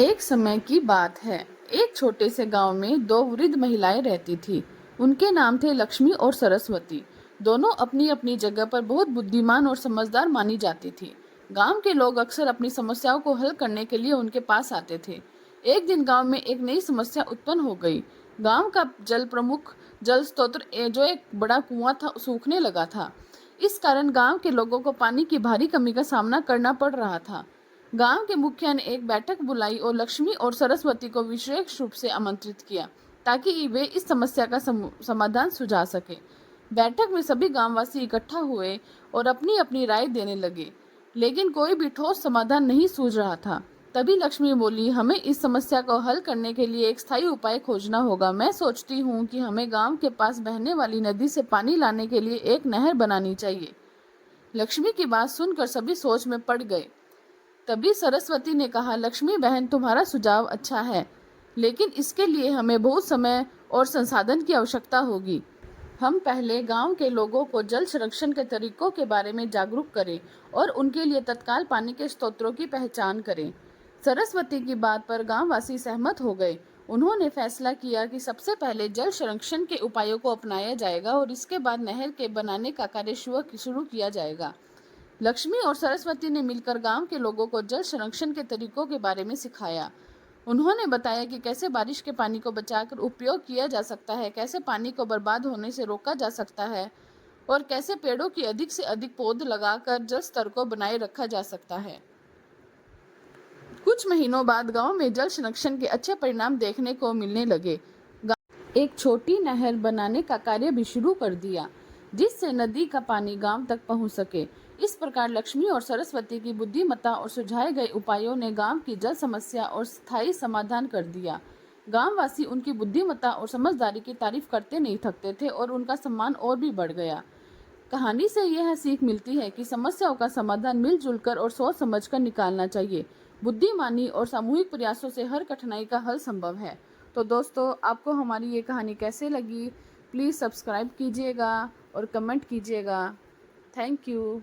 एक समय की बात है। एक छोटे से गांव में दो वृद्ध महिलाएं रहती थी। उनके नाम थे लक्ष्मी और सरस्वती। दोनों अपनी अपनी जगह पर बहुत बुद्धिमान और समझदार मानी जाती थी। गांव के लोग अक्सर अपनी समस्याओं को हल करने के लिए उनके पास आते थे। एक दिन गांव में एक नई समस्या उत्पन्न हो गई। गांव का प्रमुख जल स्रोत जो एक बड़ा कुआं था सूखने लगा था। इस कारण गांव के लोगों को पानी की भारी कमी का सामना करना पड़ रहा था। गांव के मुखिया ने एक बैठक बुलाई और लक्ष्मी और सरस्वती को विशेष रूप से आमंत्रित किया ताकि वे इस समस्या का समाधान सुझा सके। बैठक में सभी गांववासी इकट्ठा हुए और अपनी अपनी राय देने लगे, लेकिन कोई भी ठोस समाधान नहीं सूझ रहा था। तभी लक्ष्मी बोली, हमें इस समस्या को हल करने के लिए एक स्थायी उपाय खोजना होगा। मैं सोचती हूँ कि हमें गांव के पास बहने वाली नदी से पानी लाने के लिए एक नहर बनानी चाहिए। लक्ष्मी की बात सुनकर सभी सोच में पड़ गए। तभी सरस्वती ने कहा, लक्ष्मी बहन, तुम्हारा सुझाव अच्छा है, लेकिन इसके लिए हमें बहुत समय और संसाधन की आवश्यकता होगी। हम पहले गांव के लोगों को जल संरक्षण के तरीकों के बारे में जागरूक करें और उनके लिए तत्काल पानी के स्रोतों की पहचान करें। सरस्वती की बात पर गांववासी सहमत हो गए। उन्होंने फैसला किया कि सबसे पहले जल संरक्षण के उपायों को अपनाया जाएगा और इसके बाद नहर के बनाने का कार्य शुरू किया जाएगा। लक्ष्मी और सरस्वती ने मिलकर गांव के लोगों को जल संरक्षण के तरीकों के बारे में सिखाया। उन्होंने बताया कि कैसे बारिश के पानी को बचाकर उपयोग किया जा सकता है, कैसे पानी को बर्बाद होने से रोका जा सकता है और कैसे पेड़ों की अधिक से अधिक पौध लगाकर जल स्तर को बनाए रखा जा सकता है। कुछ महीनों बाद गांव में जल संरक्षण के अच्छे परिणाम देखने को मिलने लगे। एक छोटी नहर बनाने का कार्य भी शुरू कर दिया, जिससे नदी का पानी गांव तक पहुंच सके। इस प्रकार लक्ष्मी और सरस्वती की बुद्धिमत्ता और सुझाए गए उपायों ने गांव की जल समस्या और स्थायी समाधान कर दिया। गांववासी उनकी बुद्धिमत्ता और समझदारी की तारीफ करते नहीं थकते थे और उनका सम्मान और भी बढ़ गया। कहानी से यह सीख मिलती है कि समस्याओं का समाधान मिलजुल कर और सोच समझ कर निकालना चाहिए। बुद्धिमानी और सामूहिक प्रयासों से हर कठिनाई का हल संभव है। तो दोस्तों, आपको हमारी ये कहानी कैसे लगी? प्लीज़ सब्सक्राइब कीजिएगा और कमेंट कीजिएगा। Thank you.